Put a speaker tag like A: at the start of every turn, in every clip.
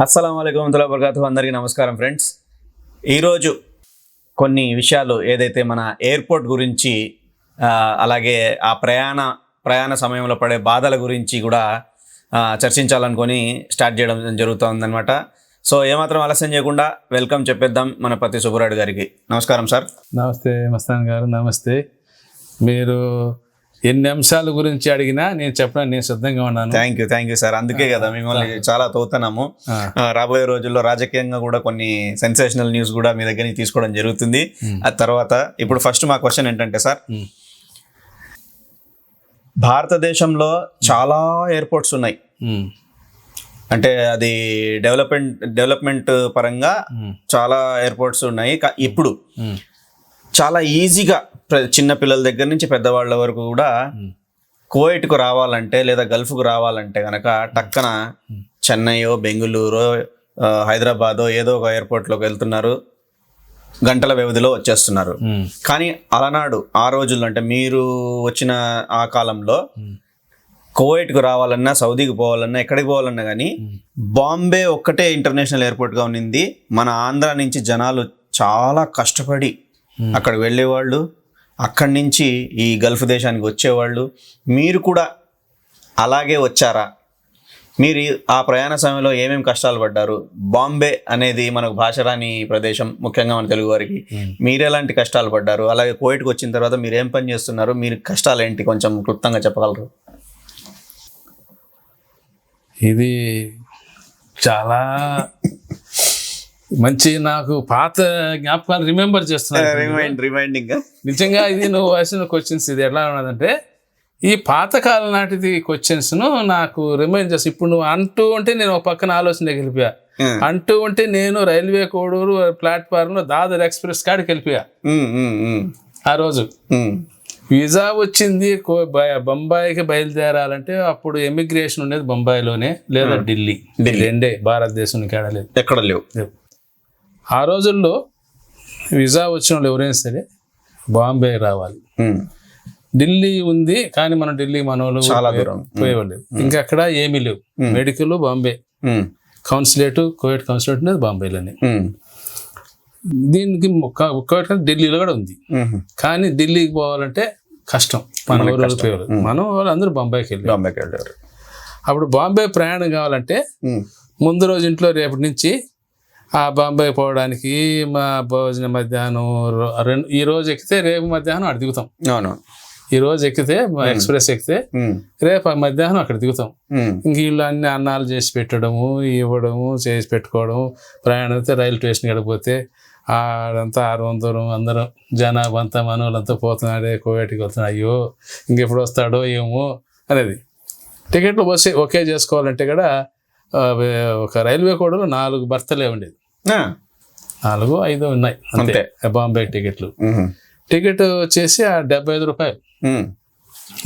A: అస్సలం అయికం వరహమతుల్లాహి వబరకాతుహు. అందరికీ నమస్కారం ఫ్రెండ్స్. ఈరోజు కొన్ని విషయాలు ఏదైతే మన ఎయిర్పోర్ట్ గురించి అలాగే ఆ ప్రయాణ సమయంలో పడే బాధల గురించి కూడా చర్చించాలనుకొని స్టార్ట్ చేయడం జరుగుతుందన్నమాట. సో ఏమాత్రం ఆలస్యం చేయకుండా వెల్కమ్ చెప్పేద్దాం మన పత్తి సుబ్బరాయుడు గారికి. నమస్కారం సార్.
B: నమస్తే మస్తాన్ గారు, నమస్తే. మీరు ఎన్ని అంశాల గురించి అడిగినా నేను చెప్పడానికి నేను సిద్ధంగా ఉన్నాను.
A: Thank you sir. అందుకే కదా మిమ్మల్ని చాలా తోతున్నాము. రాబోయే రోజుల్లో రాజకీయంగా కూడా కొన్ని సెన్సేషనల్ న్యూస్ కూడా మీ దగ్గర నుంచి తీసుకోవడం జరుగుతుంది. ఆ తర్వాత ఇప్పుడు ఫస్ట్ మా క్వశ్చన్ ఏంటంటే సార్, భారతదేశంలో చాలా ఎయిర్పోర్ట్స్ ఉన్నాయి. అంటే అది డెవలప్మెంట్ పరంగా చాలా ఎయిర్పోర్ట్స్ ఉన్నాయి. ఇప్పుడు చాలా ఈజీగా చిన్న పిల్లల దగ్గర నుంచి పెద్దవాళ్ళ వరకు కూడా కువైట్కు రావాలంటే లేదా గల్ఫ్కు రావాలంటే కనుక టక్కన చెన్నైయో బెంగళూరో హైదరాబాదో ఏదో ఒక ఎయిర్పోర్ట్లోకి వెళ్తున్నారు, గంటల వ్యవధిలో వచ్చేస్తున్నారు. కానీ అలనాడు ఆ రోజుల్లో అంటే మీరు వచ్చిన ఆ కాలంలో కువైట్కు రావాలన్నా సౌదీకి పోవాలన్నా ఎక్కడికి పోవాలన్నా కానీ బాంబే ఒక్కటే ఇంటర్నేషనల్ ఎయిర్పోర్ట్గా ఉన్నింది. మన ఆంధ్ర నుంచి జనాలు చాలా కష్టపడి అక్కడ వెళ్ళేవాళ్ళు, అక్కడి నుంచి ఈ గల్ఫ్ దేశానికి వచ్చేవాళ్ళు. మీరు కూడా అలాగే వచ్చారా? మీరు ఆ ప్రయాణ సమయంలో ఏమేమి కష్టాలు పడ్డారు? బాంబే అనేది మనకు భాషరాని ప్రదేశం, ముఖ్యంగా మన తెలుగు వారికి. మీరు ఎలాంటి కష్టాలు పడ్డారు? అలాగే కువైట్కి వచ్చిన తర్వాత మీరు ఏం పని చేస్తున్నారు? మీరు కష్టాలు ఏంటి కొంచెం క్లుప్తంగా చెప్పగలరు?
B: ఇది చాలా మంచి నాకు పాత జ్ఞాపకాలు రిమెంబర్ చేస్తున్నాను. నిజంగా ఇది నువ్వు వేసిన క్వశ్చన్స్ ఇది ఎలా ఉన్నదంటే ఈ పాతకాలం నాటిది క్వశ్చన్స్ను నాకు రిమైండ్ చేసి ఇప్పుడు నువ్వు అంటూ ఉంటే నేను ఒక పక్కన ఆలోచన వెళ్ళిపోయా. అంటూ ఉంటే నేను రైల్వే కోడూరు ప్లాట్ఫామ్లో దాదర్ ఎక్స్ప్రెస్ కాడికి వెళ్ళిపోయా. ఆ రోజు వీసా వచ్చింది, బొంబాయికి బయలుదేరాలంటే అప్పుడు ఎమిగ్రేషన్ ఉండేది బొంబాయిలోనే లేదా ఢిల్లీ. రెండే, భారతదేశం ఎక్కడ లేవు. ఆ రోజుల్లో వీసా వచ్చిన వాళ్ళు ఎవరైనా సరే బాంబే రావాలి. ఢిల్లీ ఉంది కానీ మనం ఢిల్లీ మన వాళ్ళు చాలా దూరం పోయేవాళ్ళు. ఇంకా అక్కడ ఏమీ లేవు. Medical Bombay, consulate Kuwait consulate అనేది బాంబేలోనే. దీనికి కువైట్ ఢిల్లీలో కూడా ఉంది. కానీ ఢిల్లీకి పోవాలంటే కష్టం. మన ఊరు పోయేవాళ్ళు, మనం వాళ్ళు అందరూ బాంబేకి వెళ్ళారు. అప్పుడు బాంబే ప్రయాణం కావాలంటే ముందు రోజు ఇంట్లో రేపటి నుంచి ఆ బాంబే పోవడానికి మా భోజన మధ్యాహ్నం ఈ రోజు ఎక్కితే రేపు మధ్యాహ్నం అక్కడ దిగుతాం. అవును, ఈ రోజు ఎక్కితే ఎక్స్ప్రెస్ ఎక్కితే రేపు మధ్యాహ్నం అక్కడ దిగుతాం. ఇంక వీళ్ళు అన్ని అన్నాలు చేసి పెట్టడము, ఇవ్వడము, చేసి పెట్టుకోవడము. ప్రయాణం అయితే రైలు స్టేషన్ గడిపోతే ఆడంతా 600 దూరం అందరం జనాభా అంతా మనోళ్ళంతా పోతున్నాడే కువైట్కి వస్తున్నాడు, అయ్యో ఇంకెప్పుడు వస్తాడో ఏమో అనేది. టికెట్లు ఒకే చేసుకోవాలంటే కూడా ఒక రైల్వే కోడలో 4 బర్తలే ఉండేది. 4-5 ఉన్నాయి అంతే బాంబే టికెట్లు. టికెట్ వచ్చేసి 75 రూపాయలు,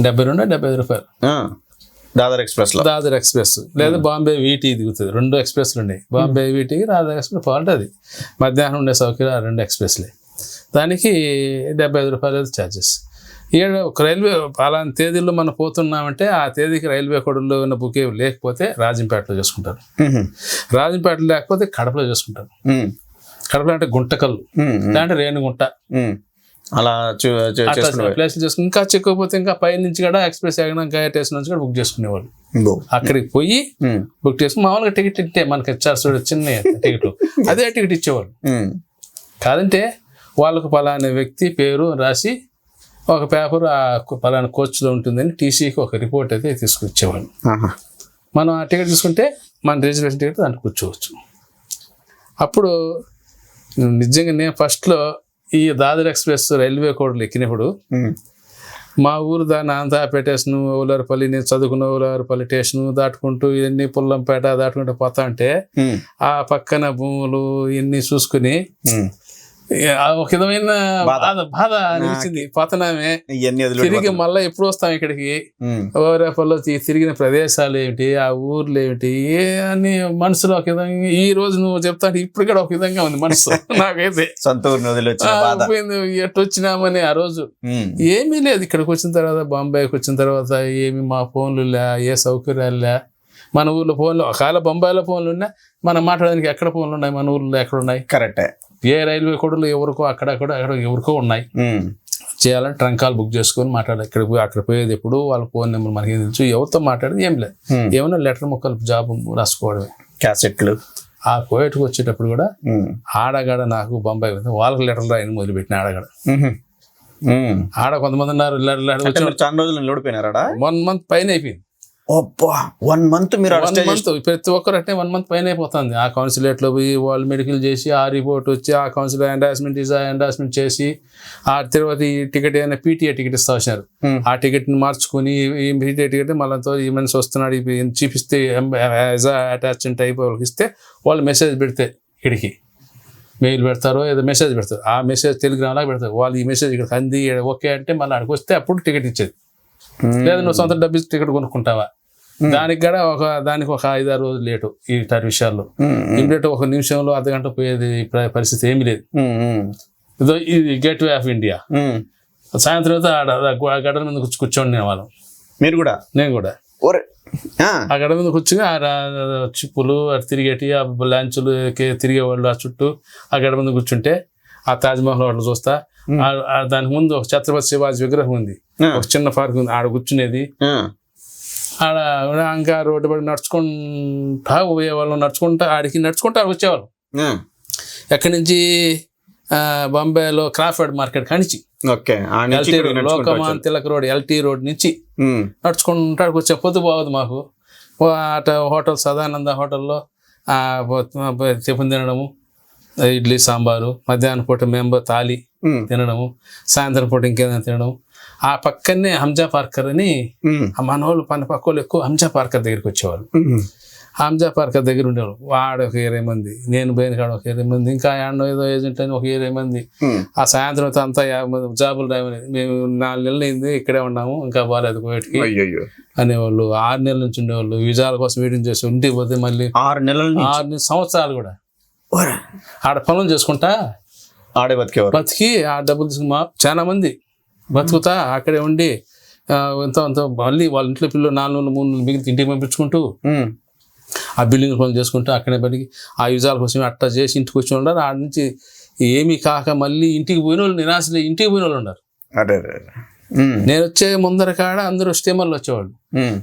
B: 72-75 రూపాయలు దాదర్ ఎక్స్ప్రెస్ లేదా బాంబే వీటీ దిగుతుంది. 2 ఎక్స్ప్రెస్లు ఉన్నాయి. బాంబే వీటీకి దాదర్ ఎక్స్ప్రెస్ పోవాలంటే అది మధ్యాహ్నం ఉండే సౌకర్యం 2 ఎక్స్ప్రెస్లే. దానికి 75 రూపాయలు ఛార్జెస్. ఒక రైల్వే అలాంటి తేదీల్లో మనం పోతున్నామంటే ఆ తేదీకి రైల్వే కోడల్లో ఉన్న బుకే లేకపోతే రాజంపేటలో చేసుకుంటారు. రాజంపేటలో లేకపోతే కడపలో చేసుకుంటారు. కడపలో అంటే గుంటకల్లు, అంటే రేణుగుంట, అలా ప్లేస్లు చేసుకుని ఇంకా చెక్కకపోతే ఇంకా పై నుంచి కూడా ఎక్స్ప్రెస్ ఎగినాక స్టేషన్ నుంచి కూడా బుక్ చేసుకునేవాళ్ళు. అక్కడికి పోయి బుక్ చేసుకుని మామూలుగా టికెట్ ఇట్టే మనకి ఇచ్చారు, చిన్న టికెట్ అదే టికెట్ ఇచ్చేవాళ్ళు. కాదంటే వాళ్ళకు పలానా వ్యక్తి పేరు రాసి ఒక పేపర్ పలానా కోచ్లో ఉంటుందని టీసీకి ఒక రిపోర్ట్ అయితే తీసుకొచ్చేవాళ్ళు. మనం ఆ టికెట్ తీసుకుంటే మన రిజర్వేషన్ టికెట్ దాంట్లో కూర్చోవచ్చు. అప్పుడు నిజంగా నేను ఫస్ట్లో ఈ దాదర్ ఎక్స్ప్రెస్ రైల్వే కోడలు ఎక్కినప్పుడు మా ఊరు దాన్ని ఆంధ్రాపేట స్టేషను, ఓలారుపల్లి, నేను చదువుకున్న ఓలారుపల్లి స్టేషను దాటుకుంటూ ఇవన్నీ పుల్లంపేట దాటుకుంటూ పోతా ఉంటే ఆ పక్కన భూములు ఇవన్నీ చూసుకుని ఒక విధమైన బాధ అనిపించింది. పోతున్నామే తిరిగి మళ్ళీ ఎప్పుడు వస్తాం ఇక్కడికి, ఓరేపల్లో తిరిగిన ప్రదేశాలు ఏమిటి, ఆ ఊర్లు ఏమిటి అని మనసులో ఒక విధంగా ఈ రోజు నువ్వు చెప్తా ఇప్పుడు కూడా ఒక విధంగా ఉంది మనసు నాకైతే. ఎట్టు వచ్చినామని ఆ రోజు ఏమీ లేదు. ఇక్కడికి వచ్చిన తర్వాత బాంబేకి వచ్చిన తర్వాత ఏమి మా ఫోన్లు లే, ఏ సౌకర్యాలు లే, మన ఊర్లో ఫోన్లు ఒకవేళ బొంబాయిలో ఫోన్లు ఉన్నా మనం మాట్లాడడానికి ఎక్కడ ఫోన్లు ఉన్నాయి, మన ఊర్లో ఎక్కడ ఉన్నాయి?
A: కరెక్టే.
B: ఏ రైల్వే కోడలు ఎవరికో అక్కడ ఎవరికో ఉన్నాయి. చేయాలంటే ట్రంక్ కాల్ బుక్ చేసుకొని మాట్లాడాలి. అక్కడ పోయేది ఎప్పుడు, వాళ్ళ ఫోన్ నెంబర్ మనకి తెలుసు, ఎవరితో మాట్లాడేది ఏం లేదు. ఏమన్నా లెటర్ ముక్కలు జాబ్ రాసుకోవడమే,
A: క్యాసెట్లు.
B: ఆ కోయట్కి వచ్చేటప్పుడు కూడా ఆడగాడ నాకు బొంబాయి వాళ్ళకి లెటర్లు రాయని మొదలుపెట్టిన ఆడగాడ. ఆడ కొంతమంది ఉన్నారు
A: చాలా రోజులు ఓడిపోయినారా?
B: 1 month పైన అయిపోయింది.
A: 1 month మీరు
B: 1 month ప్రతి ఒక్కరు అంటే 1 month పైన అయిపోతుంది. ఆ కౌన్సిలేట్లో పోయి వాళ్ళు మెడికల్ చేసి ఆ రిపోర్ట్ వచ్చి ఆ కౌన్సిల్ ఎండార్స్మెంట్ చేసి ఆ తర్వాత ఈ టికెట్ ఏదైనా పీటీఏ టికెట్ ఇస్తా వచ్చినారు. ఆ టికెట్ని మార్చుకుని ఈ పీటీఏ టికెట్ మళ్ళీ ఈ మనిషి వస్తున్నాడు చూపిస్తే అటాచ్మెంట్ అయిపోయి వాళ్ళకి ఇస్తే వాళ్ళు మెసేజ్ పెడితే ఇక్కడికి మెయిల్ పెడతారో ఏదో మెసేజ్ పెడతారు. ఆ మెసేజ్ టెలిగ్రామ్లాగా పెడతారు. వాళ్ళు ఈ మెసేజ్ ఇక్కడికి అంది ఓకే అంటే మళ్ళీ అక్కడికి వస్తే అప్పుడు టికెట్ ఇచ్చేది. లేదా నువ్వు సొంత డబ్బు టికెట్ కొనుక్కుంటావా, దానికి కూడా దానికి ఒక 5-6 రోజులు లేటు. ఇట్లాంటి విషయాల్లో ఇమీడియట్ 1 నిమిషంలో అర్ధగంట పోయేది పరిస్థితి ఏమీ లేదు. ఇది గేట్ వే ఆఫ్ ఇండియా. సాయంత్రం గడ్డల మీద కూర్చోండి నేను వాళ్ళం.
A: మీరు కూడా? నేను కూడా ఆ
B: గడ్డ మీద కూర్చుని చిప్పులు తిరిగేటి ఆ లంచులు తిరిగేవాళ్ళు ఆ చుట్టూ ఆ గడ్డ మీద కూర్చుంటే ఆ తాజ్మహల్ వాళ్ళు చూస్తా. దానికి ముందు ఒక ఛత్రపతి శివాజీ విగ్రహం ఉంది, ఒక చిన్న పార్క్ ఉంది, ఆడ కూర్చునేది. ఆడ ఇంకా రోడ్డు పడి నడుచుకుంటా పోయేవాళ్ళం, నడుచుకుంటా వచ్చేవాళ్ళం. ఎక్కడి నుంచి? బాంబేలో క్రాఫర్డ్ మార్కెట్ కానిచ్చి Lokmanya Tilak road LT road నుంచి నడుచుకుంటా వచ్చే పొద్దు పోవద్దు మాకు. అట హోటల్ సదానంద హోటల్లో టిఫిన్ తినడము, ఇడ్లీ సాంబారు, మధ్యాహ్నం పూట మెంబర్ తాలి తినడము, సాయంత్రం పూట ఇంకేదైనా తినడం. ఆ పక్కనే హంజా పార్కర్ అని మన వాళ్ళు పక్క వాళ్ళు ఎక్కువ హంజా పార్కర్ దగ్గరికి వచ్చేవాళ్ళు. హంజా పార్కర్ దగ్గర ఉండేవాళ్ళు. వాడు ఒక 20 మంది, నేను పోయిన కాడ ఒక 20 మంది, ఇంకా ఏదో ఏజెంట్ అని ఒక 20 మంది. ఆ సాయంత్రం అంతా 50 మంది జాబులు రాయమని. మేము 4 నెలలు అయింది ఇక్కడే ఉన్నాము, ఇంకా బాగాలేదు కోవిడ్కి అనేవాళ్ళు. 6 నెలల నుంచి ఉండేవాళ్ళు. విజాల కోసం వెయిటింగ్ చేసి ఇంటికి పోతే మళ్ళీ 6 సంవత్సరాలు కూడా ఆడ పనులు చేసుకుంటా
A: ఆడే బతికి
B: ఆ డబ్బులు తీసుకుని చాలా మంది బతుకుతా అక్కడే ఉండి ఎంతో మళ్ళీ వాళ్ళ ఇంట్లో పిల్లలు 4 నెలలు 3 నెలలు మిగిలిన ఇంటికి పంపించుకుంటూ ఆ బిల్డింగ్ పనులు చేసుకుంటూ అక్కడే బతికి ఆ యుజాల కోసం అట్టా చేసి ఇంటికి వచ్చి ఉన్నారు. ఆడ నుంచి ఏమీ కాక మళ్ళీ ఇంటికి పోయిన వాళ్ళు నిరాశలు ఇంటికి పోయిన వాళ్ళు ఉన్నారు. నేను వచ్చే ముందర కాడ అందరూ స్టీమర్లో వచ్చేవాళ్ళు.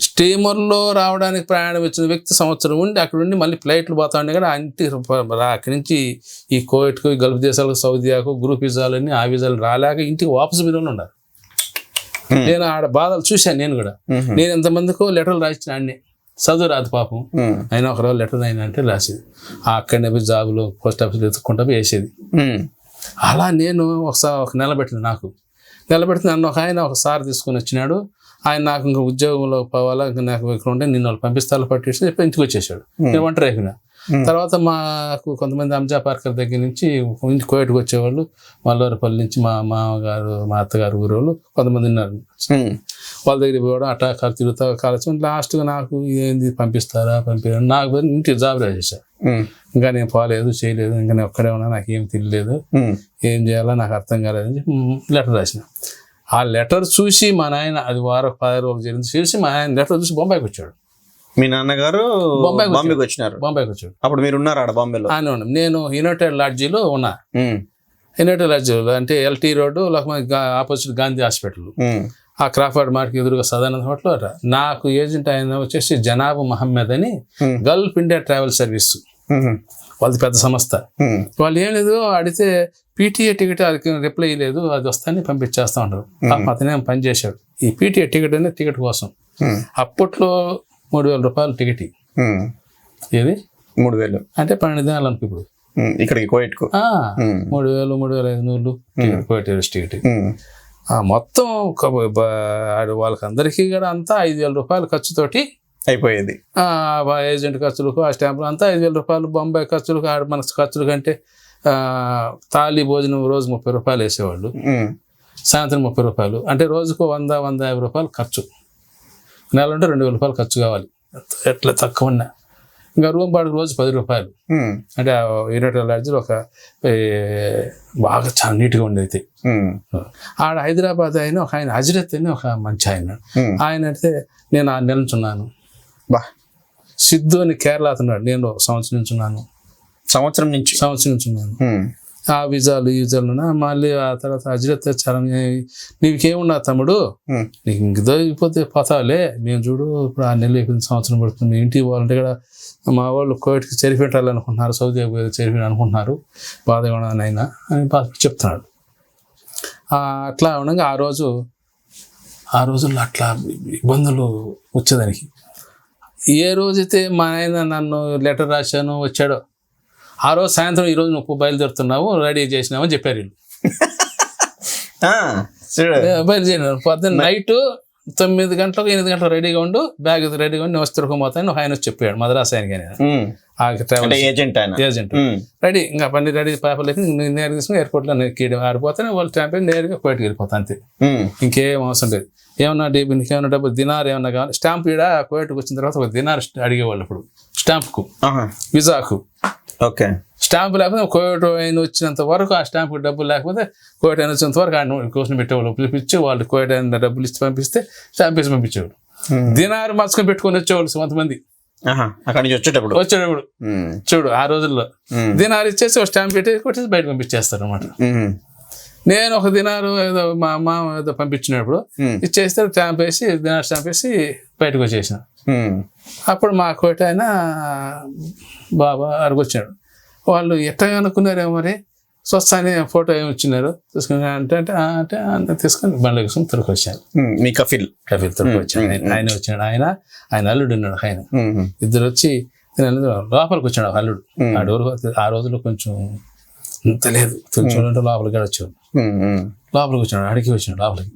B: స్టీమర్లో రావడానికి ప్రయాణం వచ్చిన వ్యక్తి సంవత్సరం ఉండి అక్కడ ఉండి మళ్ళీ ఫ్లైట్లు పోతా ఉండే కదా ఇంటి అక్కడి నుంచి ఈ కోవిడ్కు గల్ఫ్ దేశాలకు సౌదీయాకు గ్రూప్ వీసాలని ఆ వీసాలు రాలేక ఇంటికి వాపసు మీద ఉన్నారు. నేను ఆడ బాధలు చూశాను. నేను కూడా నేను ఎంతమందికో లెటర్లు రాసిన అన్నీ చదువు రాదు పాపం. అయినా ఒక రోజు లెటర్ అయినా అంటే రాసేది. అక్కడనే పోయి జాబులు పోస్ట్ ఆఫీస్లో ఎత్తుక్కుంటా వేసేది. అలా నేను ఒక నిలబెట్టింది. నాకు నిలబెడితే నన్ను ఒక సార్ తీసుకొని వచ్చినాడు. ఆయన నాకు ఇంకా ఉద్యోగంలో పోవాలా, ఇంకా నాకు ఇక్కడ ఉంటే నిన్ను వాళ్ళు పంపిస్తాలు పట్టేసి చెప్పి ఇంటికి వచ్చేసాడు. నేను ఒంటరి అయిపోయినా. తర్వాత మాకు కొంతమంది హంజా పార్కర్ దగ్గర నుంచి ఇంటి కోవిడ్కి వచ్చేవాళ్ళు, మల్లవరపల్లి నుంచి మా మామగారు మా అత్తగారు ఊరోళ్ళు కొంతమంది ఉన్నారు. వాళ్ళ దగ్గర పోవడం అట్టా తిరుగుతా కావచ్చు. లాస్ట్గా నాకు ఏంది పంపిస్తారా నాకు ఇంటికి జాబ్ రాసేసారు. ఇంకా నేను పోలేదు చేయలేదు, ఇంకా నేను ఒక్కడే ఉన్నా, నాకు ఏం తెలియలేదు, ఏం చేయాలో నాకు అర్థం కాలేదని చెప్పి లెటర్ రాసిన. ఆ లెటర్ చూసి మా నాయన అది 10 రోజులు జరిగింది చూసి మా ఆయన లెటర్ చూసి బొంబాయికి వచ్చాడు.
A: మీ నాన్నగారు బాంబేకి వచ్చారు? బొంబాయికి వచ్చాడు. అప్పుడు మీరు ఉన్నారు ఆడ బాంబేలో?
B: నేను యునైటెడ్ లాడ్జీలో ఉన్నా. యునైటెడ్ లాడ్జీలో అంటే LT road opposite Gandhi hospital, ఆ క్రాఫర్డ్ మార్కెట్ ఎదురుగా సదానంద హోటల్ అట. నాకు ఏజెంట్ ఆయన వచ్చేసి జనాబ్ మహమ్మద్ అని గల్ఫ్ ఇండియా ట్రావెల్ సర్వీస్, వాళ్ళది పెద్ద సంస్థ. వాళ్ళు ఏం లేదు అడిగితే పీటీఏ టికెట్ అది రిప్లై లేదు, అది వస్తానే పంపించేస్తా ఉంటారు. అతనే పని చేశాడు ఈ పీటీఏ టికెట్ అనే టికెట్ కోసం. అప్పట్లో 3,000 రూపాయలు టికెట్. ఏది 3,000 అంటే 12 దినాలు అనుకో. ఇప్పుడు
A: ఇక్కడికి కోవిడ్కు
B: 3,000 3,500 కోవిడ్ టికెట్. మొత్తం వాళ్ళకి అందరికీ కూడా అంతా 5,000 రూపాయల ఖర్చుతోటి
A: అయిపోయేది.
B: ఏజెంట్ ఖర్చులకు ఆ స్టాంపులు అంతా 5,000 రూపాయలు. బొంబాయి ఖర్చులకు మన ఖర్చులు కంటే తాళి భోజనం రోజు 30 రూపాయలు వేసేవాళ్ళు, సాయంత్రం 30 రూపాయలు. అంటే రోజుకు 100-150 రూపాయలు ఖర్చు. నెల ఉంటే 2,000 రూపాయలు ఖర్చు కావాలి ఎట్లా తక్కువ ఉన్నా. ఇంకా రూమ్ బాడుకు రోజు 10 రూపాయలు. అంటే యునైటెడ్ లాడ్జ్లో ఒక బాగా చాలా నీట్గా ఉండేది. ఆడ హైదరాబాద్ అయినా ఒక ఆయన హజరత్ అని ఒక మంచి ఆయన అయితే నేను 6 నెలలు ఉన్నాను. సిద్ధు అని కేరళ అతను, నేను సంవత్సరం నుంచి ఉన్నాను.
A: సంవత్సరం నుంచి
B: ఉన్నాను. ఆ విజాలు మళ్ళీ ఆ తర్వాత అజ్రత్ చాలా నీకేమున్నా తమ్ముడు, నీకు ఇంకదో అయిపోతే పోతావులే, మేము చూడు ఇప్పుడు 6 నెలలు అయిపోయింది, సంవత్సరం పడుతుంది, మేము ఇంటికి పోవాలంటే కూడా మా వాళ్ళు కోవిడ్కి చెరిపెట్టాలనుకుంటున్నారు, సౌదీ అరేబియా చెరిపోయి అనుకుంటున్నారు, బాధగా ఉన్నానైనా అని చెప్తున్నాడు. అట్లా ఉండగా ఆ రోజుల్లో అట్లా ఇబ్బందులు వచ్చేదానికి. ఏ రోజైతే మా ఆయన నన్ను లెటర్ రాశాను వచ్చాడో ఆ రోజు సాయంత్రం ఈరోజు నువ్వు బయలుదేరుతున్నావు, రెడీ చేసినావు అని చెప్పారు వీళ్ళు. బయలుదేరినారు. పొద్దున్న నైట్ 9 గంటలకు 8 గంటలకు రెడీగా ఉండు, బ్యాగ్ రెడీగా ఉండి నువ్వు తిరుగుపోతాను ఆయన వచ్చి చెప్పాడు. మద్రాస్ ఆయనకి ఏజెంట్ రెడీ, ఇంకా పని రెడీ పేపర్లు అయితే నేరుగా తీసుకుని ఎయిర్పోర్ట్లో ఆడిపోతాను, వాళ్ళు స్టాంప్ నేరుగా కోయిట్కి వెళ్ళిపోతా అంతే, ఇంకేం అవసరం లేదు. ఏమన్నా ఇంకేమన్నా డబ్బులు దినార్ ఏమన్నా కావాలి, స్టాంప్ ఈడ కోయిట్కి వచ్చిన తర్వాత ఒక దినార్ అడిగేవాళ్ళు ఇప్పుడు స్టాంప్కు, విజాకు.
A: ఓకే,
B: స్టాంప్ లేకపోతే కోవిడ్ అయిన వచ్చినంత వరకు ఆ స్టాంప్కి డబ్బులు లేకపోతే కోవిడ్ అయిన వచ్చినంత వరకు ఆయన కోసం పెట్టేవాళ్ళు, పిలిపించి వాళ్ళు కోవిడ్ అయిన డబ్బులు ఇచ్చి పంపిస్తే స్టాంప్ వేసి పంపించేవాడు. దినారు మార్చుకొని పెట్టుకొని వచ్చేవాళ్ళు కొంతమంది
A: అక్కడి నుంచి వచ్చేటప్పుడు
B: చూడు. ఆ రోజుల్లో దినారు ఇచ్చేసి ఒక స్టాంప్ కొట్టేసి బయట పంపించేస్తారు అనమాట. నేను ఒక దినారు ఏదో మా అమ్మ ఏదో పంపించినప్పుడు ఇచ్చేస్తే స్టాంప్ వేసి దినారు స్టాంప్ వేసి బయటకు వచ్చేసిన. అప్పుడు మా కోట ఆయన బాబా అడుగొచ్చాడు. వాళ్ళు ఎట్లా అనుకున్నారేమో మరి, స్వస్థాన్ని ఫోటో ఏమి ఇచ్చినారు తీసుకుని అంటే తీసుకొని బండ్ల కోసం తిరిగి వచ్చాను.
A: మీ కఫిల్
B: తిరిగి వచ్చాను. ఆయన వచ్చినాడు, ఆయన అల్లుడు ఉన్నాడు. ఆయన ఇద్దరు వచ్చి లోపలికి వచ్చాడు అల్లుడు. ఆ రోజుల్లో కొంచెం తెలియదు, చూడంటే లోపలికి వచ్చాడు. లోపలికి వచ్చాడు, అడిగి వచ్చినాడు లోపలికి,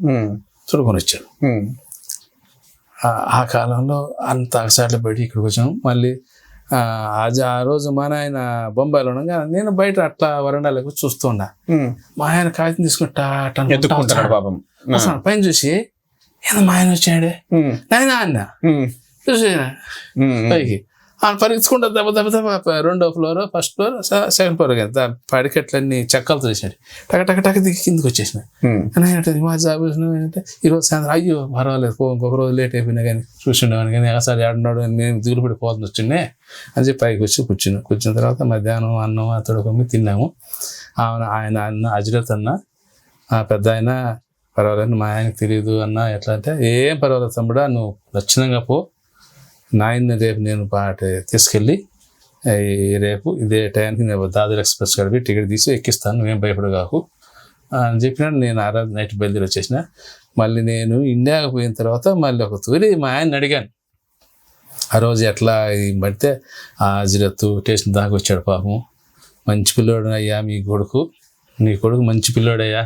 B: చూడుకొని వచ్చాడు. ఆ కాలంలో అంత అగసాట్లు పెట్టి ఇక్కడికి వచ్చాము. మళ్ళీ ఆ రోజు మా ఆయన బొంబాయిలో ఉండగా నేను బయట అట్లా వరండాలకు చూస్తున్నా. మా ఆయన కాగితం తీసుకుంటా పైన చూసి ఏదో మా ఆయన వచ్చాడే నాయన అన్న చూసి పైకి పరిగెత్తుకుంటా దెబ్బ 2వ floor, 1st floor, 2nd floor కదా పడికెట్లన్నీ చెక్కలతో చేసినాడు. టక దిగి కిందకి వచ్చేసినాయి. మా జాబ్ ఏంటంటే ఈరోజు సాయంత్రం అయ్యో పర్వాలేదు ఇంకొక రోజు లేట్ అయిపోయినా కానీ చూసిండేవాని, కానీ ఒకసారి ఆడున్నాడు నేను దిగులు పడిపోతుంది వచ్చిండే అని చెప్పి పైకి వచ్చి కూర్చున్న తర్వాత మధ్యాహ్నం అన్నం అతడుకొని తిన్నాము. ఆయన అన్న అజ్రత్ అన్న పెద్ద ఆయన, పర్వాలేదు మా ఆయనకు తెలియదు అన్న, ఎట్లా అంటే ఏం పర్వాలేదు తమ్ముడా, నువ్వు లక్షణంగా పో, నాయన్ని రేపు నేను తీసుకెళ్ళి రేపు ఇదే టైంకి నేను దాదర్ ఎక్స్ప్రెస్ కడిపి టికెట్ తీసి ఎక్కిస్తాను, నువ్వేం భయపడగాకు అని చెప్పినాడు. నేను ఆ రోజు నైట్ బయలుదేరి వచ్చేసిన. మళ్ళీ నేను ఇండియాకి పోయిన తర్వాత మళ్ళీ ఒక తూరి మా ఆయన్ని అడిగాను ఆ రోజు ఎట్లా పడితే. ఆ అజ్రత్ స్టేషన్ దాకా వచ్చాడు పాపం. మంచి పిల్లోడు అయ్యా నీ కొడుకు మంచి పిల్లోడయ్యా,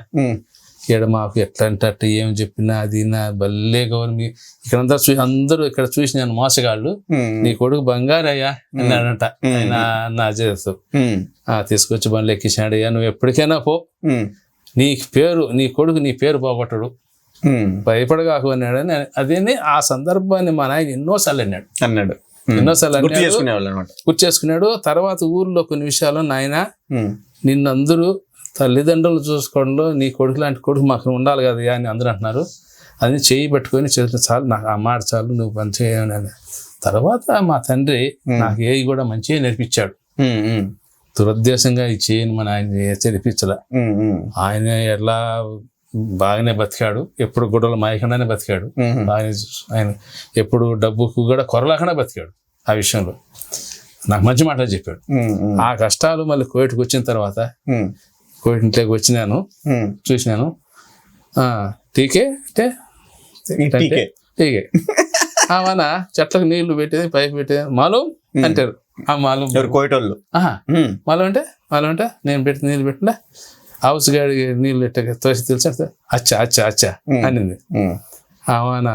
B: ఇక్కడ మాకు ఎట్లా అంటే అట్లా ఏం చెప్పినా అది నా భలే గౌరవం, ఇక్కడ అందరూ ఇక్కడ చూసి నేను మోసగాళ్ళు, నీ కొడుకు బంగారయ్యా అన్నాడంట ఆయన నా చేస్తూ. తీసుకొచ్చి బండ్లు ఎక్కించాడు. అయ్యా నువ్వు ఎప్పటికైనా పో, నీ కొడుకు నీ పేరు పోగొట్టడు, భయపడగాకు అన్నాడని. అదేని ఆ సందర్భాన్ని మా నాయన ఎన్నోసార్లు అన్నాడు. గుర్తు చేసుకున్నాడు. తర్వాత ఊర్లో కొన్ని విషయాలు నాయన నిన్నందరూ తల్లిదండ్రులు చూసుకోవడంలో నీ కొడుకు లాంటి కొడుకు మాకు ఉండాలి కదా అని అందరూ అంటున్నారు. అది చేయి పెట్టుకొని చేసిన చాలు, నాకు ఆ మాట చాలు, నువ్వు పని చేయని. తర్వాత మా తండ్రి నాకు ఏవి కూడా మంచిగా నేర్పించాడు. దురుద్దేశంగా ఈ చేయని మన ఆయన నేర్పించలే. ఆయన ఎలా బాగానే బతికాడు, ఎప్పుడు గొడవలు మాయకుండానే బతికాడు. ఆయన ఎప్పుడు డబ్బుకు కూడా కొరలేకుండా బతికాడు. ఆ విషయంలో నాకు మంచి మాటలు చెప్పాడు. ఆ కష్టాలు మళ్ళీ కోవిడ్కి వచ్చిన తర్వాత కోవిడ్ ఇంట్లోకి వచ్చినాను, చూసినాను. టీకే అంటే టీకే మన చెట్లకు నీళ్లు పెట్టేది, పైపు పెట్టేది మాలూం అంటారు. ఆ మాలూం
A: కోయటోళ్ళు
B: మాలూం అంటే నేను పెట్టి నీళ్ళు పెట్టినా హౌస్ గాడికి నీళ్ళు పెట్టే తోసి తెలిసి అచ్చా అనింది. మన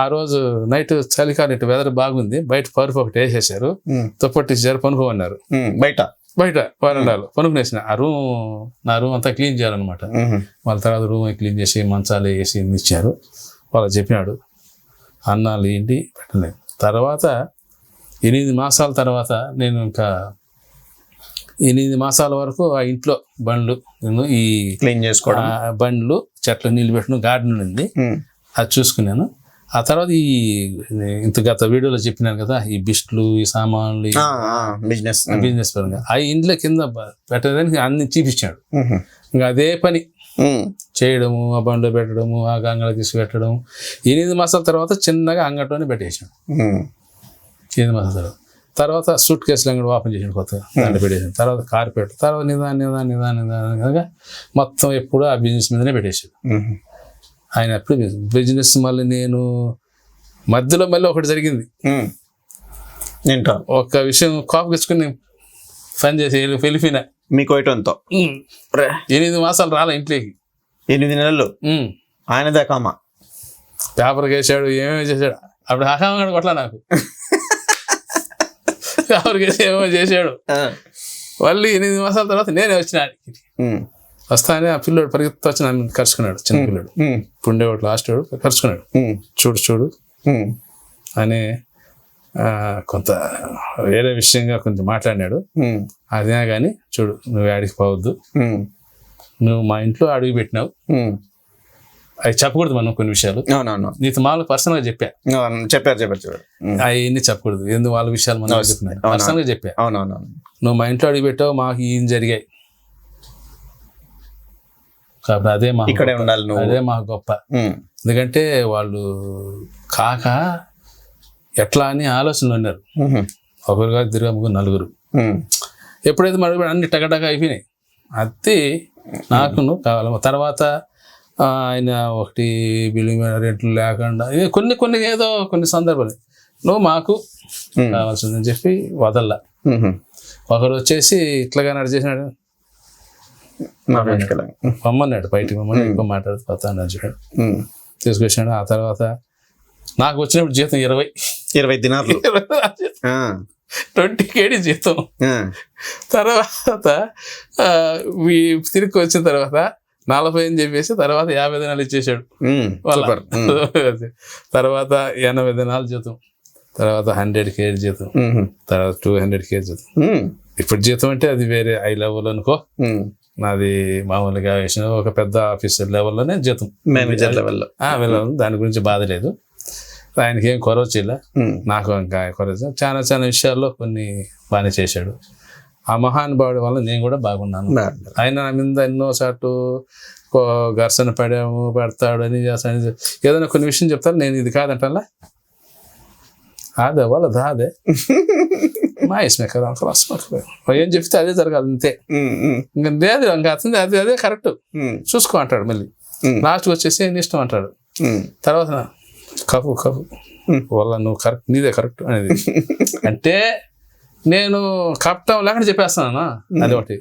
B: ఆ రోజు నైట్ చలికాలం ఇటు వెదర్ బాగుంది, బయట పరుపు ఒకటి వేసేసారు, దుప్పట్టిచ్చారు, పనుకోమన్నారు. బయట వరండాలు పనుకునేసిన. నా రూమ్ అంతా క్లీన్ చేయాలన్నమాట. వాళ్ళ తర్వాత రూమ్ క్లీన్ చేసి మంచాలు వేసి ఇచ్చారు. వాళ్ళు చెప్పినాడు అన్నాలు ఏంటి పెట్టలేదు. తర్వాత 8 మాసాల తర్వాత నేను ఇంకా 8 మాసాల వరకు ఆ ఇంట్లో బండ్లు ఈ
A: క్లీన్ చేసుకోవడం,
B: బండ్లు చెట్లు నీళ్ళు పెట్టడం, గార్డెన్ ఉంది, అది చూసుకున్నాను. ఆ తర్వాత ఈ ఇంత గత వీడియోలో చెప్పినాను కదా, ఈ బిస్ట్లు, ఈ సామాన్లు,
A: బిజినెస్
B: బిజినెస్ పరంగా ఆ ఇంట్లో కింద పెట్టడానికి అన్ని చూపించాడు. ఇంకా అదే పని చేయడము, ఆ బండిలో పెట్టడము, ఆ గంగలో తీసుకుపెట్టడం. 8 మాసాల తర్వాత చిన్నగా అంగట్లోనే పెట్టేసాడు. 8 మాసాల తర్వాత సూట్ కేసులు అంగడి ఓపెన్ చేసాడు కొత్తగా, దాంట్లో పెట్టేసాడు. తర్వాత కార్పెట్, తర్వాత నిదానంగా మొత్తం ఎప్పుడు ఆ బిజినెస్ మీదనే పెట్టేసాడు ఆయన. ఎప్పుడు బిజినెస్ మళ్ళీ నేను మధ్యలో మళ్ళీ ఒకటి జరిగింది. ఒక విషయం కోపగించుకుని పని చేసి వెళ్ళిపోయినా.
A: మీకు
B: 8 మాసాలు రాలే ఇంట్లోకి.
A: 8 నెలలు ఆయనదే కామా.
B: పేపర్కి వేసాడు, ఏమేమి చేశాడు. అప్పుడు అకామగాడు కొట్లా నాకు. పేపర్కి వేసి ఏమేమో చేశాడు. మళ్ళీ 8 మాసాల తర్వాత నేనే వచ్చిన. వస్తానే ఆ పిల్లోడు పరిగెత్తి వచ్చి నన్ను కరుచుకున్నాడు. చిన్న పిల్లడు పుండేవాడు, లాస్ట్ వాడు కరుచుకున్నాడు. చూడు అని కొంత వేరే విషయంగా కొంచెం మాట్లాడినాడు. అదే కానీ చూడు, నువ్వు ఆడికి పోవద్దు, నువ్వు మా ఇంట్లో అడుగు పెట్టినావు, అవి చెప్పకూడదు మనం కొన్ని విషయాలు. నీతో మామూలుగా పర్సనల్గా
A: చెప్పారు
B: అవన్నీ చెప్పకూడదు, ఎందుకు వాళ్ళ విషయాలు మనం చెప్తున్నాయి. పర్సనల్గా చెప్పా, నువ్వు మా ఇంట్లో అడుగు పెట్టావు, మాకు ఏం జరిగాయి కాబట్టి అదే మా
A: ఇక్కడే ఉండాలి,
B: అదే మాకు గొప్ప. ఎందుకంటే వాళ్ళు కాక ఎట్లా అని ఆలోచనలు ఉన్నారు. ఒకరు కాదు, తిరిగా ముగ్గురు, నలుగురు. ఎప్పుడైతే మరి అన్ని టగటగా అయిపోయినాయి, అది నాకు కావాలి. తర్వాత ఆయన ఒకటి బిల్డింగ్ రేట్లు లేకుండా కొన్ని ఏదో కొన్ని సందర్భాలు నువ్వు మాకు కావాల్సిందని చెప్పి వదల్లా. ఒకరు వచ్చేసి ఇట్లాగా నడిచేసినాడు, పమ్మన్నాడు బయటికి, మమ్మల్ని ఎక్కువ మాట్లాడుతూ పోతాను చెప్పాడు. తీసుకొచ్చాడు. ఆ తర్వాత నాకు వచ్చినప్పుడు జీతం 20 దినాలు, 20 KD జీతం. తర్వాత తిరిగి వచ్చిన తర్వాత 40 అని చెప్పేసి తర్వాత 50 దినాలు ఇచ్చేసాడు. తర్వాత 80 దినాలు జీతం, తర్వాత 100 KD జీతం, తర్వాత 200 KD జీతం. ఇప్పుడు జీతం అంటే అది వేరే హై లెవెల్ అనుకో, నాది మామూలుగా వేసిన ఒక పెద్ద ఆఫీసర్ లెవెల్లోనే జీతం, మేనేజర్ లెవెల్లో. దాని గురించి బాధ లేదు, ఆయనకి ఏం కొరవ చేయలే, నాకు ఇంకా కొరవ. చాలా విషయాల్లో కొన్ని బాగానే చేశాడు. ఆ మహానుభావుడి వల్ల నేను కూడా బాగున్నాను. ఆయన నా మీద ఎన్నోసార్లు ఘర్షణ పెడతాడు అని చేస్తాడు, ఏదైనా కొన్ని విషయం చెప్తారు, నేను ఇది కాదంటా అదే వాళ్ళ దాదే మా ఇస్మేకర్ ఏం చెప్తే అదే జరగాలి అంతే. ఇంకా లేదు, ఇంకా అతను అదే కరెక్ట్ చూసుకో అంటాడు. మళ్ళీ లాస్ట్కి వచ్చేసి ఏం ఇష్టం అంటాడు. తర్వాత కప్పు వాళ్ళ నువ్వు కరెక్ట్, నీదే కరెక్ట్ అనేది. అంటే నేను కప్పటం లేకుండా చెప్పేస్తాను, అది ఒకటి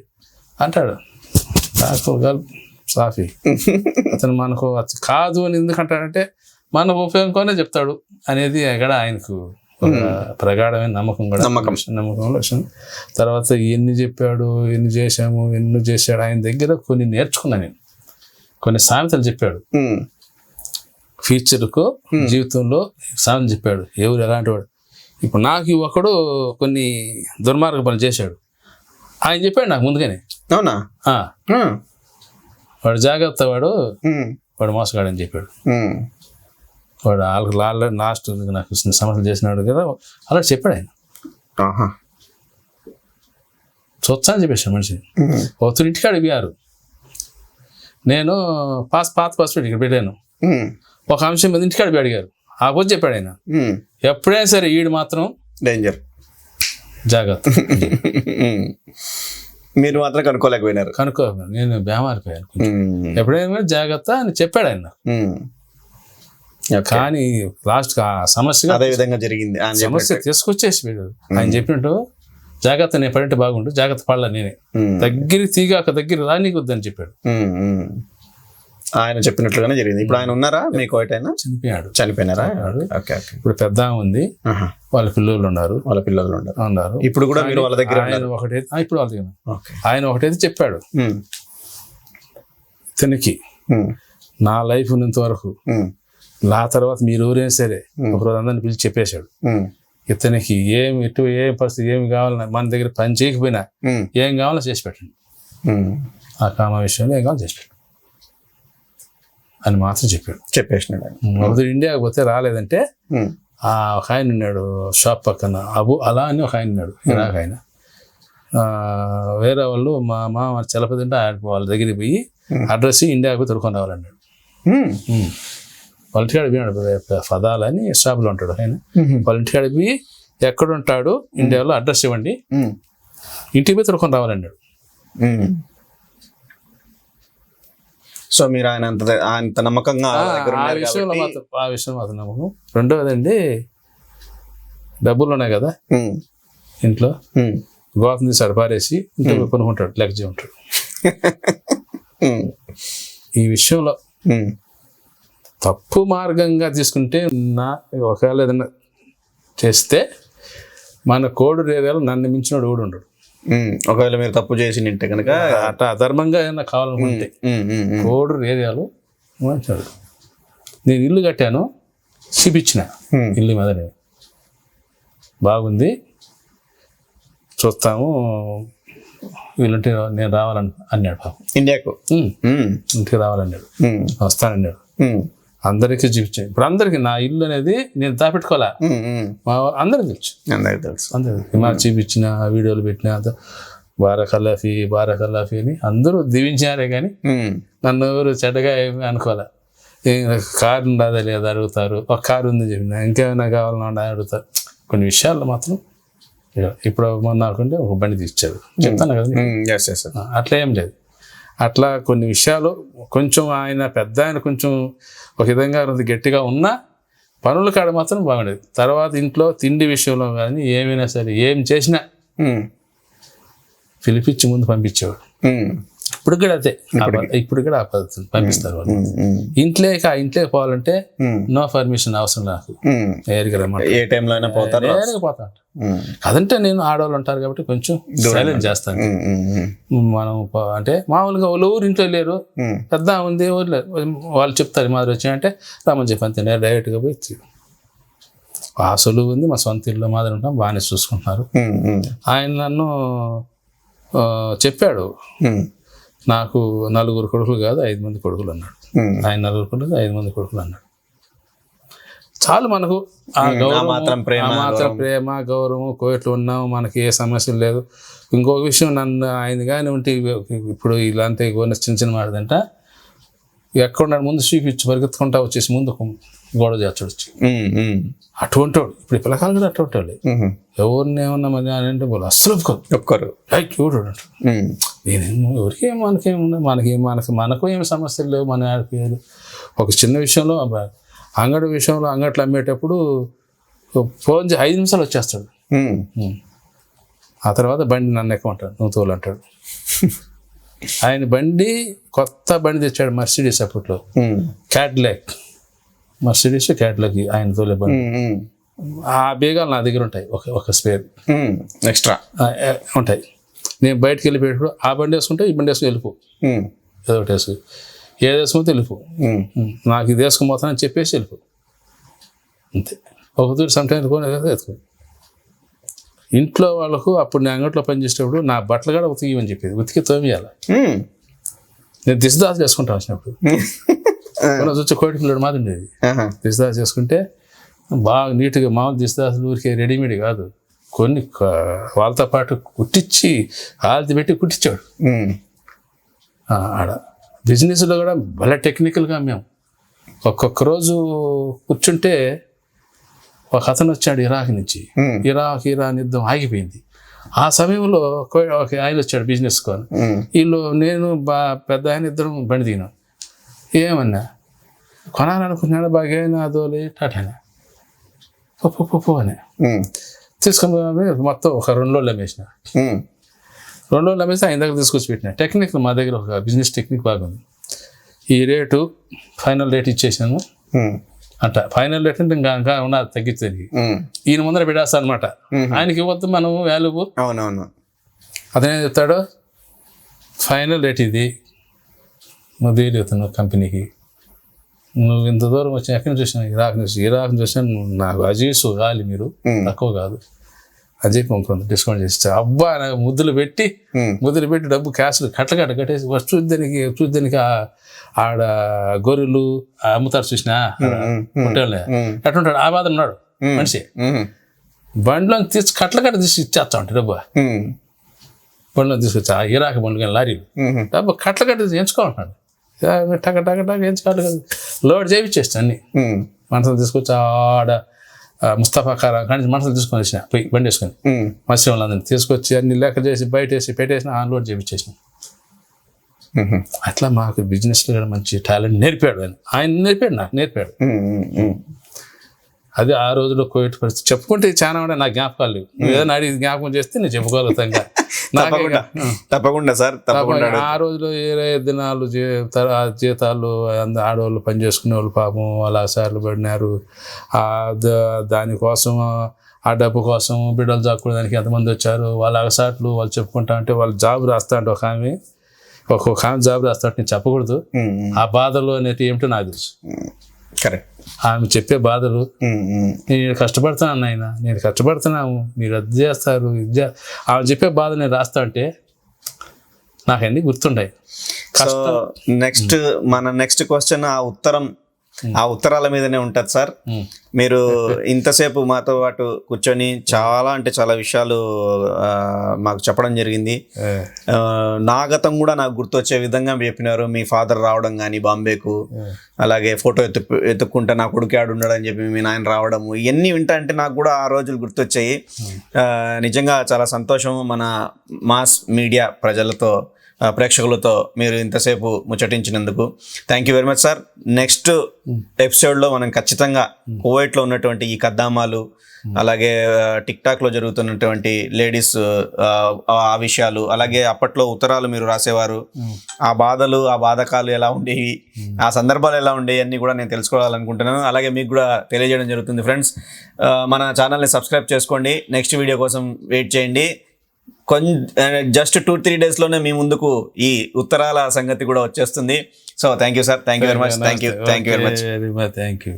B: అంటాడు. సాఫీ అతను మనకు కాదు అని ఎందుకంటాడంటే మన ఉపయోగంతోనే చెప్తాడు అనేది అక్కడ ఆయనకు ప్రగాఢమైన నమ్మకంలో విషయం. తర్వాత ఎన్ని చెప్పాడు, ఎన్ని చేశాడు, ఆయన దగ్గర కొన్ని నేర్చుకున్నాను నేను. కొన్ని సామెతలు చెప్పాడు, ఫ్యూచర్కు జీవితంలో సామెత చెప్పాడు. ఎవరు ఎలాంటి వాడు. ఇప్పుడు నాకు ఒకడు కొన్ని దుర్మార్గ పనులు చేశాడు, ఆయన చెప్పాడు నాకు ముందుగానే.
A: అవునా?
B: వాడు జాగ్రత్త, వాడు మోసగాడని చెప్పాడు. వాడు లాస్ట్ నాకు సమస్యలు చేసినాడు కదా, అలా చెప్పాడు ఆయన. స్వచ్ఛాన్ని చెప్పేసాడు మనిషి. ఒకరు ఇంటికాడ అడిగారు, నేను పాత పాస్పోర్ట్ ఇక్కడ పెట్టాను, ఒక అంశం మీద ఇంటికాడ అడిగారు, ఆ పోతే చెప్పాడు ఆయన. ఎప్పుడైనా సరే ఈడు మాత్రం
A: డేంజర్,
B: జాగ్రత్త.
A: మీరు మాత్రం కనుక్కోలేకపోయినారు.
B: నేను బేమారిపోయాను. ఎప్పుడైనా జాగ్రత్త అని చెప్పాడు ఆయన. కానీ లాస్ట్ ఆ సమస్య
A: అదే విధంగా జరిగింది.
B: సమస్య తీసుకొచ్చేసి ఆయన చెప్పినట్టు జాగ్రత్త, నేను పడింటే బాగుండు, జాగ్రత్త పడలా నేనే, దగ్గర రానికొద్దని చెప్పాడు.
A: ఆయన చెప్పినట్లుగానే జరిగింది. ఇప్పుడు ఆయన ఉన్నారా? మీకు ఒకటైనా చనిపోయినారా?
B: ఇప్పుడు పెద్ద ఉంది, వాళ్ళ పిల్లలు ఉన్నారు.
A: ఇప్పుడు కూడా మీరు వాళ్ళ దగ్గర
B: ఇప్పుడు వాళ్ళ దగ్గర ఆయన ఒకటైతే చెప్పాడు, ఇతనికి నా లైఫ్ ఉన్నంత వరకు, నా తర్వాత మీరు ఎవరైనా సరే ఒకరోజు అందరిని పిలిచి చెప్పేశాడు, ఇతనికి ఏం పరిస్థితి ఏమి కావాలన్నా మన దగ్గర పని చేయకపోయినా ఏం కావాలో చేసి పెట్టండి, ఆ కామ విషయంలో ఏం కావాలో చేసి పెట్టండి. అని మాత్రం చెప్పాడు.
A: చెప్పేసినాడు ఆయన.
B: మొదటి ఇండియాకి పోతే రాలేదంటే
A: ఉమ్,
B: ఒక ఆయన ఉన్నాడు షాప్ పక్కన అలా అని ఒక ఆయన ఉన్నాడు, ఇరాక్ ఆయన. వేరే వాళ్ళు మా మామ చలపదంటే వాళ్ళ దగ్గరికి పోయి అడ్రస్ ఇండియాకి పోయి తొడుకొని రావాలన్నాడు.
A: ఉమ్,
B: వాళ్ళ ఇంటికాడ పోయినాడు, ఫదాల్ అని షాప్లో ఉంటాడు ఆయన. వాళ్ళ ఇంటికాడ పోయి ఎక్కడ ఉంటాడు ఇండియాలో అడ్రస్ ఇవ్వండి,
A: ఉమ్,
B: ఇంటికి పోయి తొడుకొని రావాలన్నాడు.
A: ఉమ్. సో మీరు ఆయన అంత నమ్మకంగా వాళ్ళ దగ్గర
B: ఆ
A: ఉన్నారు
B: విషయంలో
A: కాబట్టి-
B: మాత్రం నమ్మకం. రెండవదండి, డబ్బులు ఉన్నాయి కదా
A: ఉమ్,
B: ఇంట్లో,
A: ఉమ్,
B: గోతం తీసి పారేసి ఇంట్లో కొనుక్కుంటాడు, లెక్క ఉంటాడు.
A: ఉమ్,
B: ఈ విషయంలో
A: ఉమ్,
B: తప్పు మార్గంగా తీసుకుంటే ఒకవేళ ఏదైనా చేస్తే మన కోడు రేవేళ నన్ను మించినోడు కూడా ఉండడు.
A: ఉమ్. ఒకవేళ మీరు తప్పు చేసి నింటే కనుక
B: అట్లా అధర్మంగా ఏమైనా కావాలనుకుంటే కోడు రేవేలు మంచాడు. నేను ఇల్లు కట్టాను, చూపించిన ఇల్లు మీద బాగుంది, చూస్తాము, వీళ్ళంటే నేను రావాలని అన్నాడు పాపం.
A: ఇండియాకు
B: ఇంటికి రావాలన్నాడు, వస్తానన్నాడు. అందరికీ చూపించాను. ఇప్పుడు అందరికీ నా ఇల్లు అనేది నేను దాపెట్టుకోవాలా, మా అందరికి తెలుసు,
A: అందరికి తెలుసు.
B: అందరికి మా చూపించిన వీడియోలు పెట్టిన బారకల్లాఫీ అని అందరూ దీవించారే కానీ నన్ను ఎవరు చెడ్డగా ఏమి అనుకోవాలా. కారు ఉండదా లేదా అడుగుతారు, ఒక కారు ఉంది చెప్పిన, ఇంకేమైనా కావాలన్నా అడుగుతారు. కొన్ని విషయాల్లో మాత్రం ఇప్పుడు మొన్న అనుకుంటే ఒక బండి తీర్చాడు, చెప్తాను కదా, అట్లా ఏం లేదు. అట్లా కొన్ని విషయాలు కొంచెం ఆయన పెద్ద ఆయన కొంచెం ఒక విధంగా గట్టిగా ఉన్నా పనుల కాడ మాత్రం బాగుండేది. తర్వాత ఇంట్లో తిండి విషయంలో కానీ ఏమైనా సరే ఏం చేసినా పిలిపించి ముందు పంపించేవాడు. ఇప్పుడు కూడా అదే, ఇప్పుడు కూడా ఆ పద్ధతి పంపిస్తారు వాళ్ళు. ఇంట్లోకి పోవాలంటే నో పర్మిషన్ అవసరం నాకు,
A: ఏ టైంలో అయినా పోతారు,
B: పోతా ఉంటా. అదంటే నేను ఆడవాళ్ళు ఉంటారు కాబట్టి కొంచెం సైలెంట్ చేస్తాను. మనం అంటే మామూలుగా వాళ్ళు ఊరు ఇంట్లో లేరు, పెద్ద ఉంది ఊరు లేరు, వాళ్ళు చెప్తారు మాదిరి వచ్చాయంటే రమ్మని చెప్పి అంతే, నేను డైరెక్ట్గా పోయి ఆ సులువు ఉంది, మా సొంత ఇల్లు మాదిరి ఉంటాం, బాగానే చూసుకుంటున్నారు. ఆయన నన్ను చెప్పాడు, నాకు 4 కొడుకులు కాదు 5 మంది కొడుకులు అన్నాడు. ఆయన 4 కొడుకులు 5 మంది కొడుకులు అన్నాడు. చాలు మనకు ఆ మాత్రం ప్రేమ గౌరవం, కోయట్లు ఉన్నాము, మనకి ఏ సమస్యలు లేదు. ఇంకొక విషయం, నన్ను ఆయన కానీ ఉంటే ఇప్పుడు ఇలాంటి చిన్న చిన్న మాటదంట, ఎక్కడున్నాడు ముందు చూపించి పరిగెత్తుకుంటా వచ్చేసి ముందు గొడవ చేస్తాడు వచ్చి, అటువంటి వాడు. ఇప్పుడు పిల్లకాయలు కూడా అటువంటి వాళ్ళు, ఎవరిని ఏమన్నా మరి అని అంటే వాళ్ళు అస్సలు ఒప్పుకోరు, చూడు నేనేమో ఎవరికేం మనకు ఏమి సమస్యలు లేవు, మన ఆడిపోయారు. ఒక చిన్న విషయంలో అంగడి విషయంలో అంగట్లు అమ్మేటప్పుడు ఫోన్ 5 నిమిషాలు వచ్చేస్తాడు. ఆ తర్వాత బండి నన్ను ఎక్కమంటాడు, నువ్వు తోలు అంటాడు. ఆయన బండి కొత్త బండి తెచ్చాడు, మర్సిడీస్ అప్పట్లో, క్యాడ్లాక్ మర్సిడీస్ క్యాడ్లాక్ ఆయన తోలే బండి. ఆ బేగాలు నా దగ్గర ఉంటాయి, ఒక స్పేర్
A: ఎక్స్ట్రా
B: ఉంటాయి. నేను బయటకు వెళ్ళిపోయేటప్పుడు ఆ బండి వేసుకుంటే ఈ బండి వేసుకుని వెళ్ళిపో, ఏదో ఒకటి వేసుకు, ఏది వేసుకుంటే వెళ్ళిపో, నాకు ఇది వేసుకుపోతానని చెప్పేసి వెళ్ళిపో అంతే. ఒక తూరి సమ్టైమ్స్ ఎత్తుకో. ఇంట్లో వాళ్ళకు అప్పుడు నేను అంగట్లో పనిచేసేటప్పుడు నా బట్టలు కూడా ఉతికిమని చెప్పేది, ఉతికి తోమియాలి. నేను దిశదాసు చేసుకుంటా వచ్చినప్పుడు వచ్చి కోటి పిల్లడు మాది ఉండేది, దిశదాసు చేసుకుంటే బాగా నీట్గా, మామూలు దిశదాసులు ఊరికే రెడీమేడ్ కాదు, కొన్ని వాళ్ళతో పాటు కుట్టించి ఆల్తి పెట్టి కుట్టించాడు. ఆడ బిజినెస్లో కూడా భలే టెక్నికల్గా మేము ఒక్కొక్క రోజు కూర్చుంటే ఒక అతను వచ్చాడు ఇరాక్ నుంచి, ఇరాన్ యుద్ధం ఆగిపోయింది. ఆ సమయంలో ఒక ఆయన వచ్చాడు బిజినెస్ కొని, వీళ్ళు నేను పెద్ద ఆయన ఇద్దరం బండి దిగినాం. ఏమన్నా కొనాలనుకున్నాడు, బాగా అదోలే టాటానే పప్పు అని తీసుకొని మొత్తం ఒక 2 రోజులు అమ్మేసిన. 2 రోజులు అమ్మేసి ఆయన దగ్గర తీసుకొచ్చి పెట్టిన. టెక్నిక్ మా దగ్గర ఒక బిజినెస్ టెక్నిక్ బాగుంది. ఈ రేటు ఫైనల్ రేట్ ఇచ్చేసాను అంట. ఫైనల్ రేట్ అంటే ఇంకా ఉన్నది తగ్గిస్తుంది, ఈయన ముందర పెట్టేస్తా అనమాట. ఆయనకి ఇవ్వద్దు మనం వాల్యూ.
A: అవునవును.
B: అతనే చెప్తాడు, ఫైనల్ రేట్ ఇది, నువ్వు తెలియతున్నావు కంపెనీకి, నువ్వు ఇంత దూరం వచ్చి ఎక్కడి నుంచి చూసినా, ఇరాక్ నుంచి చూసినా, నాకు అజీసు గాలి మీరు తక్కువ కాదు, అని చెప్పి ఇంకొంత డిస్కౌంట్ చేసి ఇచ్చా. అబ్బా నాకు ముద్దులు పెట్టి డబ్బు క్యాష్లు కట్టగట్ట కట్టేసి ఫస్ట్ చూద్దానికి ఆడ గొర్రెలు అమ్ముతారు చూసినా హోటల్ని అట్టుంటాడు. ఆ బాధ ఉన్నాడు మనిషి. బండిలో తీసి కట్ట తీసి ఇచ్చేస్తా ఉంటాడు డబ్బు. బండిలో తీసుకొచ్చా ఇరాక బండ్లు కానీ లారీలు డబ్బు కట్ట ఎంచుకోమంటున్నాడు. టక టక టక ఎంచుకోవాలి కదా, లోడ్ చేయించేస్తాను అన్ని. మనసులు తీసుకొచ్చి ఆడ ముస్తఫా కారా కానీ మనసులు తీసుకొని వచ్చిన పోయి బండి వేసుకొని మత్స్యం వాళ్ళందరినీ తీసుకొచ్చి అన్ని లెక్క చేసి బయట వేసి పెట్టేసిన అన్లోడ్ చేయించేసిన. అట్లా మాకు బిజినెస్లో కూడా మంచి టాలెంట్ నేర్పాడు ఆయన నాకు నేర్పాడు. అది ఆ రోజుల్లో కోవిడ్ పరిస్థితి చెప్పుకుంటే చాలా ఉన్నాయి. నా జ్ఞాపకాలు లేవు. నువ్వు ఏదైనా అడిగి జ్ఞాపకం చేస్తే నేను చెప్పుకోగలుగుతాను.
A: తప్పకుండా సార్, తప్పకుండా.
B: ఆ రోజులో 20 దినాలు జీతాలు ఆడవాళ్ళు పని చేసుకునే వాళ్ళు పాపం అలా సార్లు పడినారు. దానికోసం ఆ డబ్బు కోసం బిడ్డలు చాక్కోవడానికి ఎంతమంది వచ్చారు. వాళ్ళ అగసాట్లు వాళ్ళు చెప్పుకుంటా అంటే వాళ్ళు జాబ్ రాస్తా అంటే ఒక్కొక్క ఆమె జాబ్ రాస్తా అంటే నేను చెప్పకూడదు. ఆ బాధలు అనేది ఏమిటో నాకు తెలుసు.
A: కరెక్ట్.
B: ఆమె చెప్పే బాధలు, నేను కష్టపడుతున్నాను నాయన, నేను కష్టపడుతున్నాము, మీరు అది చేస్తారు ఆమె చెప్పే బాధ నేను రాస్తా అంటే నాకు అన్నీ గుర్తుంటాయి.
A: నెక్స్ట్ క్వశ్చన్ ఆ ఉత్తరాల మీదనే ఉంటుంది సార్. మీరు ఇంతసేపు మాతో పాటు కూర్చొని చాలా విషయాలు మాకు చెప్పడం జరిగింది. నా గతం కూడా నాకు గుర్తొచ్చే విధంగా చెప్పినారు. మీ ఫాదర్ రావడం కానీ బాంబేకు, అలాగే ఫోటో ఎత్తుక్కుంటే నా కొడుకు ఆడున్నాడు అని చెప్పి మీ నాయన రావడము, ఇవన్నీ వింటా అంటే నాకు కూడా ఆ రోజులు గుర్తొచ్చాయి. నిజంగా చాలా సంతోషం. మన మాస్ మీడియా ప్రేక్షకులతో మీరు ఇంతసేపు ముచ్చటించినందుకు thank you very much sir. Next ఎపిసోడ్లో మనం ఖచ్చితంగా కువైట్లో ఉన్నటువంటి ఈ కద్దామాలు, అలాగే టిక్టాక్లో జరుగుతున్నటువంటి లేడీస్ ఆ విషయాలు, అలాగే అప్పట్లో ఉత్తరాలు మీరు రాసేవారు, ఆ బాధలు ఆ బాధకాలు ఎలా ఉండేవి, ఆ సందర్భాలు ఎలా ఉండేవి అన్నీ కూడా నేను తెలుసుకోవాలనుకుంటున్నాను. అలాగే మీకు కూడా తెలియజేయడం జరుగుతుంది. ఫ్రెండ్స్, మన ఛానల్ని సబ్స్క్రైబ్ చేసుకోండి. నెక్స్ట్ వీడియో కోసం వెయిట్ చేయండి. జస్ట్ 2-3 డేస్లోనే మీ ముందుకు ఈ ఉత్తరాల సంగతి కూడా వచ్చేస్తుంది. So thank you sir, thank you very much, thank you very much.
B: Thank you.